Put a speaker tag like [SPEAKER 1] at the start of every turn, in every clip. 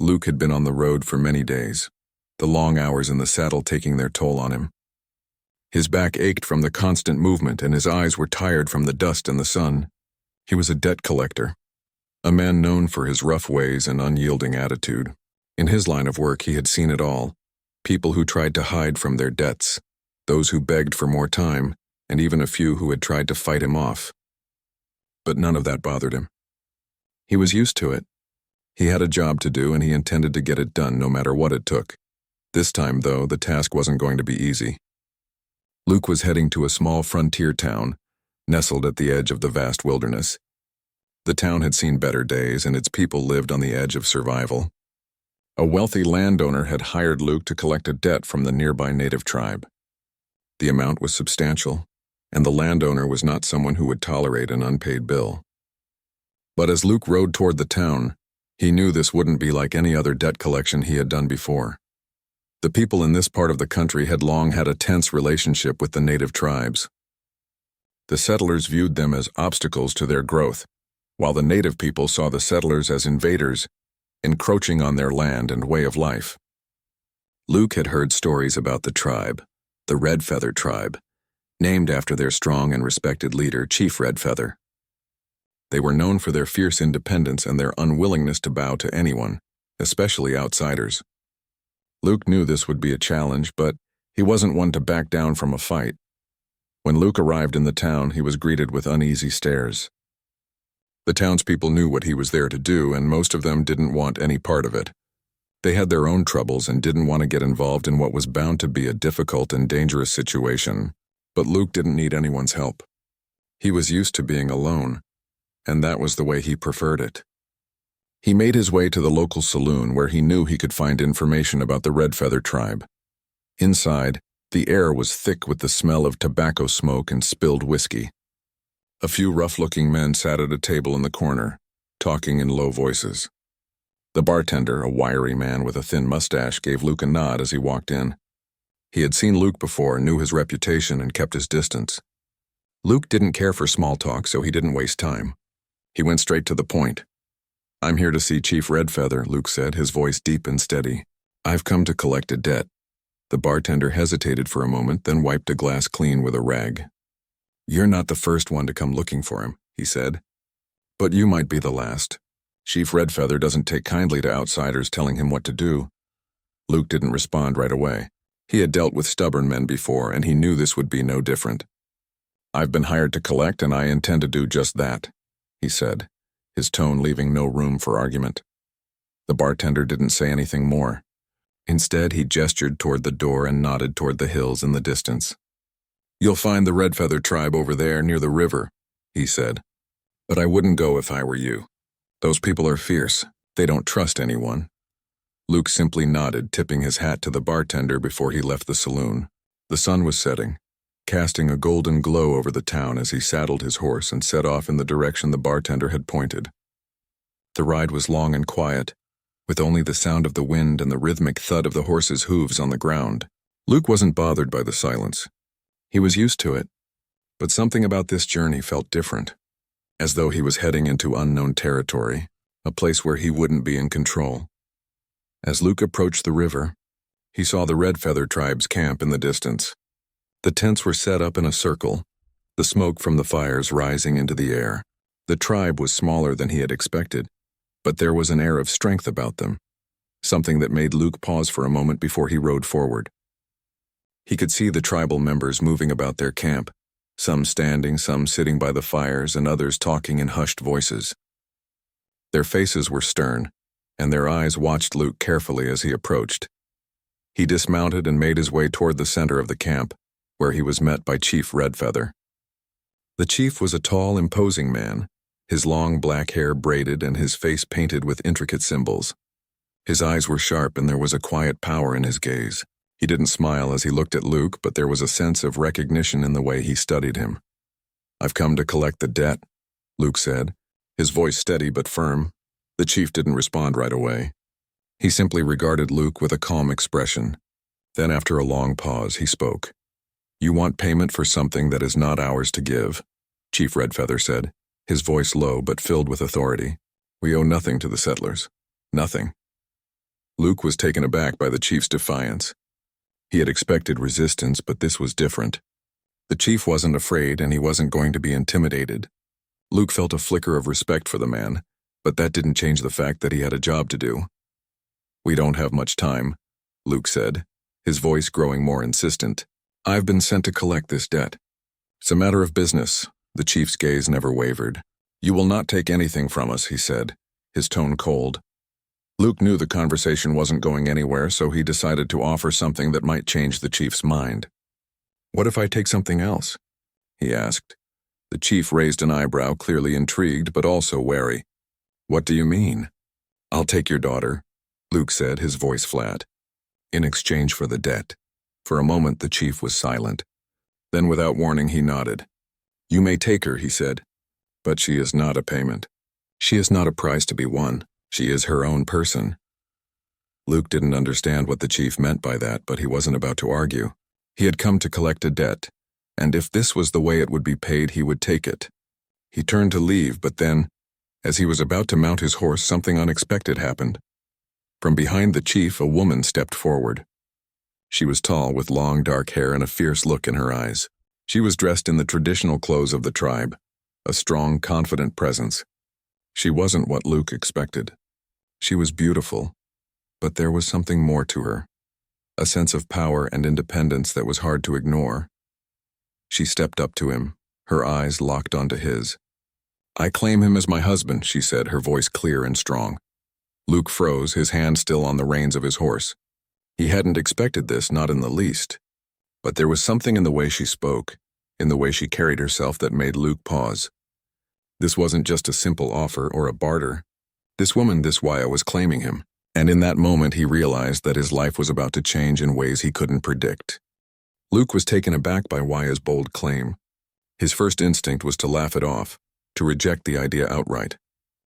[SPEAKER 1] Luke had been on the road for many days, the long hours in the saddle taking their toll on him. His back ached from the constant movement and his eyes were tired from the dust and the sun. He was a debt collector, a man known for his rough ways and unyielding attitude. In his line of work, he had seen it all: people who tried to hide from their debts, those who begged for more time, and even a few who had tried to fight him off. But none of that bothered him. He was used to it. He had a job to do and he intended to get it done no matter what it took. This time, though, the task wasn't going to be easy. Luke was heading to a small frontier town, nestled at the edge of the vast wilderness. The town had seen better days and its people lived on the edge of survival. A wealthy landowner had hired Luke to collect a debt from the nearby native tribe. The amount was substantial, and the landowner was not someone who would tolerate an unpaid bill. But as Luke rode toward the town, he knew this wouldn't be like any other debt collection he had done before. The people in this part of the country had long had a tense relationship with the native tribes. The settlers viewed them as obstacles to their growth, while the native people saw the settlers as invaders, encroaching on their land and way of life. Luke had heard stories about the tribe, the Red Feather tribe, named after their strong and respected leader, Chief Red Feather. They were known for their fierce independence and their unwillingness to bow to anyone, especially outsiders. Luke knew this would be a challenge, but he wasn't one to back down from a fight. When Luke arrived in the town, he was greeted with uneasy stares. The townspeople knew what he was there to do, and most of them didn't want any part of it. They had their own troubles and didn't want to get involved in what was bound to be a difficult and dangerous situation. But Luke didn't need anyone's help. He was used to being alone, and that was the way he preferred it. He made his way to the local saloon where he knew he could find information about the Red Feather tribe. Inside, the air was thick with the smell of tobacco smoke and spilled whiskey. A few rough-looking men sat at a table in the corner, talking in low voices. The bartender, a wiry man with a thin mustache, gave Luke a nod as he walked in. He had seen Luke before, knew his reputation, and kept his distance. Luke didn't care for small talk, so he didn't waste time. He went straight to the point. "I'm here to see Chief Red Feather," Luke said, his voice deep and steady. "I've come to collect a debt." The bartender hesitated for a moment, then wiped a glass clean with a rag. "You're not the first one to come looking for him," he said. "But you might be the last. Chief Red Feather doesn't take kindly to outsiders telling him what to do." Luke didn't respond right away. He had dealt with stubborn men before, and he knew this would be no different. "I've been hired to collect, and I intend to do just that," he said, his tone leaving no room for argument. The bartender didn't say anything more. Instead, he gestured toward the door and nodded toward the hills in the distance. "You'll find the Red Feather tribe over there near the river," he said. "But I wouldn't go if I were you. Those people are fierce. They don't trust anyone." Luke simply nodded, tipping his hat to the bartender before he left the saloon. The sun was setting, casting a golden glow over the town as he saddled his horse and set off in the direction the bartender had pointed. The ride was long and quiet, with only the sound of the wind and the rhythmic thud of the horse's hooves on the ground. Luke wasn't bothered by the silence. He was used to it, but something about this journey felt different, as though he was heading into unknown territory, a place where he wouldn't be in control. As Luke approached the river, he saw the Red Feather tribe's camp in the distance. The tents were set up in a circle, the smoke from the fires rising into the air. The tribe was smaller than he had expected, but there was an air of strength about them, something that made Luke pause for a moment before he rode forward. He could see the tribal members moving about their camp, some standing, some sitting by the fires, and others talking in hushed voices. Their faces were stern, and their eyes watched Luke carefully as he approached. He dismounted and made his way toward the center of the camp, where he was met by Chief Red Feather. The chief was a tall, imposing man, his long black hair braided and his face painted with intricate symbols. His eyes were sharp and there was a quiet power in his gaze. He didn't smile as he looked at Luke, but there was a sense of recognition in the way he studied him. "I've come to collect the debt," Luke said, his voice steady but firm. The chief didn't respond right away. He simply regarded Luke with a calm expression. Then after a long pause, he spoke. "You want payment for something that is not ours to give," Chief Red Feather said, his voice low but filled with authority. "We owe nothing to the settlers. Nothing." Luke was taken aback by the chief's defiance. He had expected resistance, but this was different. The chief wasn't afraid, and he wasn't going to be intimidated. Luke felt a flicker of respect for the man, but that didn't change the fact that he had a job to do. "We don't have much time," Luke said, his voice growing more insistent. "I've been sent to collect this debt. It's a matter of business." The chief's gaze never wavered. "You will not take anything from us," he said, his tone cold. Luke knew the conversation wasn't going anywhere, so he decided to offer something that might change the chief's mind. "What if I take something else?" he asked. The chief raised an eyebrow, clearly intrigued but also wary. "What do you mean?" "I'll take your daughter," Luke said, his voice flat, "in exchange for the debt." For a moment the chief was silent. Then without warning he nodded. "You may take her," he said, "but she is not a payment. She is not a prize to be won. She is her own person." Luke didn't understand what the chief meant by that, but he wasn't about to argue. He had come to collect a debt, and if this was the way it would be paid, he would take it. He turned to leave, but then, as he was about to mount his horse, something unexpected happened. From behind the chief, a woman stepped forward. She was tall, with long dark hair and a fierce look in her eyes. She was dressed in the traditional clothes of the tribe, a strong, confident presence. She wasn't what Luke expected. She was beautiful, but there was something more to her, a sense of power and independence that was hard to ignore. She stepped up to him, her eyes locked onto his. "I claim him as my husband," she said, her voice clear and strong. Luke froze, his hand still on the reins of his horse. He hadn't expected this, not in the least. But there was something in the way she spoke, in the way she carried herself, that made Luke pause. This wasn't just a simple offer or a barter. This woman, this Waya, was claiming him, and in that moment he realized that his life was about to change in ways he couldn't predict. Luke was taken aback by Waya's bold claim. His first instinct was to laugh it off, to reject the idea outright.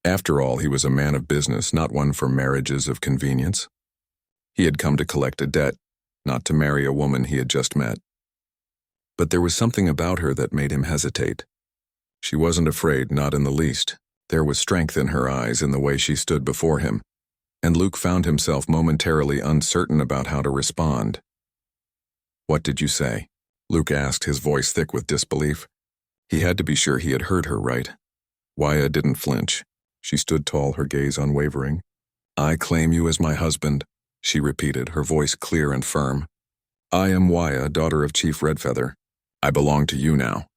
[SPEAKER 1] After all, he was a man of business, not one for marriages of convenience. He had come to collect a debt, not to marry a woman he had just met. But there was something about her that made him hesitate. She wasn't afraid, not in the least. There was strength in her eyes, in the way she stood before him, and Luke found himself momentarily uncertain about how to respond. "What did you say?" Luke asked, his voice thick with disbelief. He had to be sure he had heard her right. Waya didn't flinch. She stood tall, her gaze unwavering. "I claim you as my husband," she repeated, her voice clear and firm. "I am Waya, daughter of Chief Redfeather. I belong to you now."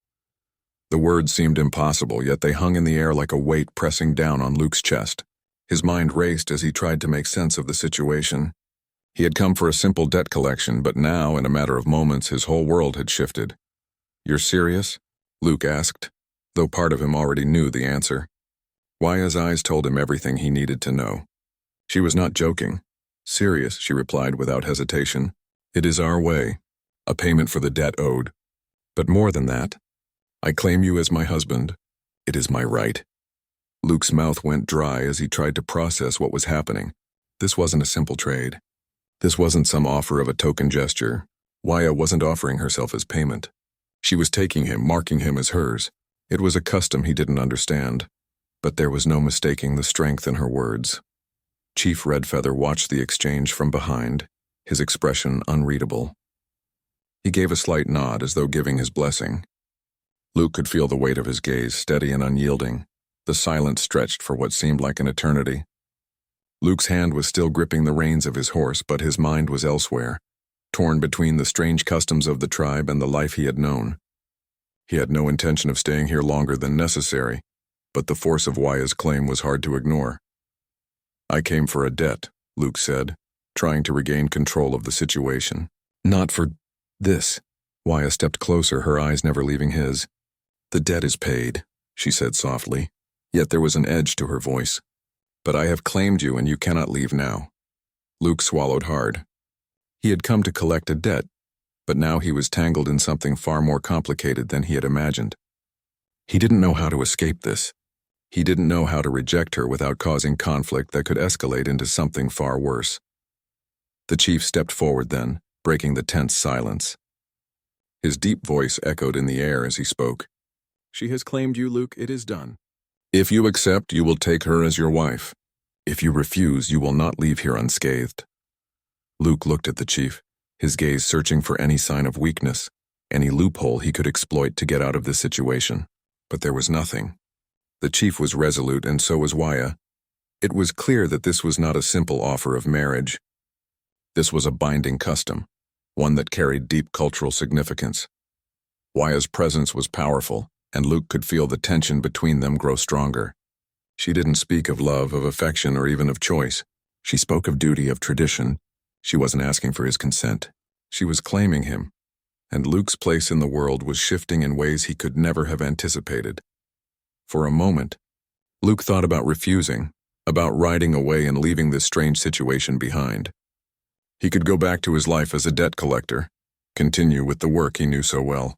[SPEAKER 1] The words seemed impossible, yet they hung in the air like a weight pressing down on Luke's chest. His mind raced as he tried to make sense of the situation. He had come for a simple debt collection, but now, in a matter of moments, his whole world had shifted. "You're serious?" Luke asked, though part of him already knew the answer. Waya's eyes told him everything he needed to know. She was not joking. "Serious," she replied without hesitation. "It is our way, a payment for the debt owed. But more than that, I claim you as my husband. It is my right." Luke's mouth went dry as he tried to process what was happening. This wasn't a simple trade. This wasn't some offer of a token gesture. Waya wasn't offering herself as payment. She was taking him, marking him as hers. It was a custom he didn't understand, but there was no mistaking the strength in her words. Chief Redfeather watched the exchange from behind, his expression unreadable. He gave a slight nod as though giving his blessing. Luke could feel the weight of his gaze, steady and unyielding. The silence stretched for what seemed like an eternity. Luke's hand was still gripping the reins of his horse, but his mind was elsewhere, torn between the strange customs of the tribe and the life he had known. He had no intention of staying here longer than necessary, but the force of Waya's claim was hard to ignore. "I came for a debt," Luke said, trying to regain control of the situation. "Not for this." Waya stepped closer, her eyes never leaving his. "The debt is paid," she said softly, yet there was an edge to her voice. "But I have claimed you, and you cannot leave now." Luke swallowed hard. He had come to collect a debt, but now he was tangled in something far more complicated than he had imagined. He didn't know how to escape this. He didn't know how to reject her without causing conflict that could escalate into something far worse. The chief stepped forward then, breaking the tense silence. His deep voice echoed in the air as he spoke. "She has claimed you, Luke. It is done. If you accept, you will take her as your wife. If you refuse, you will not leave here unscathed. Luke looked at the chief, his gaze searching for any sign of weakness, any loophole he could exploit to get out of this situation. But there was nothing. The chief was resolute, and so was Waya. It was clear that this was not a simple offer of marriage. This was a binding custom, one that carried deep cultural significance. Waya's presence was powerful, and Luke could feel the tension between them grow stronger. She didn't speak of love, of affection, or even of choice. She spoke of duty, of tradition. She wasn't asking for his consent. She was claiming him, and Luke's place in the world was shifting in ways he could never have anticipated. For a moment, Luke thought about refusing, about riding away and leaving this strange situation behind. He could go back to his life as a debt collector, continue with the work he knew so well.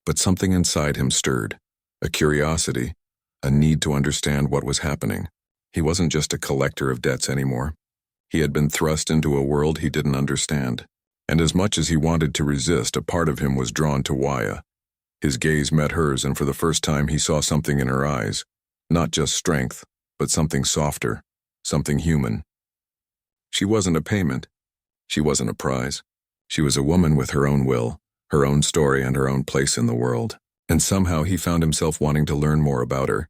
[SPEAKER 1] But something inside him stirred, a curiosity, a need to understand what was happening. He wasn't just a collector of debts anymore. He had been thrust into a world he didn't understand, and as much as he wanted to resist, a part of him was drawn to Waya. His gaze met hers, and for the first time he saw something in her eyes, not just strength, but something softer, something human. She wasn't a payment. She wasn't a prize. She was a woman with her own will, her own story, and her own place in the world. And somehow he found himself wanting to learn more about her,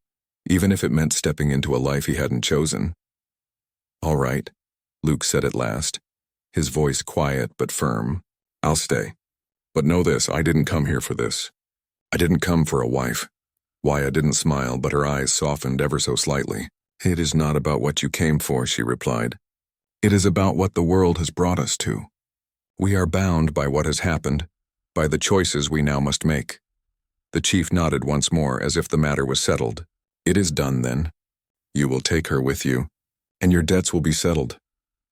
[SPEAKER 1] even if it meant stepping into a life he hadn't chosen. "All right," Luke said at last, his voice quiet but firm. "I'll stay. But know this, I didn't come here for this. I didn't come for a wife." Waya didn't smile, but her eyes softened ever so slightly. "It is not about what you came for," she replied. "It is about what the world has brought us to. We are bound by what has happened, by the choices we now must make." The chief nodded once more, as if the matter was settled. "It is done, then. You will take her with you, and your debts will be settled."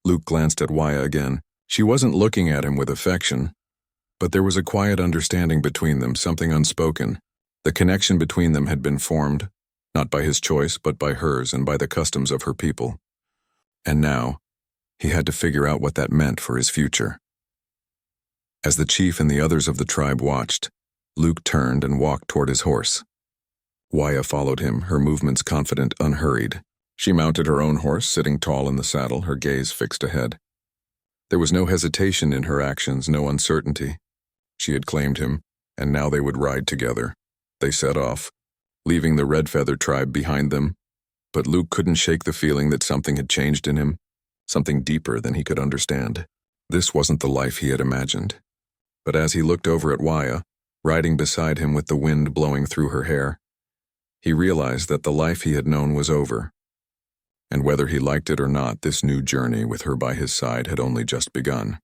[SPEAKER 1] Luke glanced at Waya again. She wasn't looking at him with affection, but there was a quiet understanding between them, something unspoken. The connection between them had been formed, not by his choice, but by hers and by the customs of her people. And now, he had to figure out what that meant for his future. As the chief and the others of the tribe watched, Luke turned and walked toward his horse. Waya followed him, her movements confident, unhurried. She mounted her own horse, sitting tall in the saddle, her gaze fixed ahead. There was no hesitation in her actions, no uncertainty. She had claimed him, and now they would ride together. They set off, leaving the Red Feather tribe behind them, but Luke couldn't shake the feeling that something had changed in him, something deeper than he could understand. This wasn't the life he had imagined. But as he looked over at Waya, riding beside him with the wind blowing through her hair, he realized that the life he had known was over. And whether he liked it or not, this new journey with her by his side had only just begun.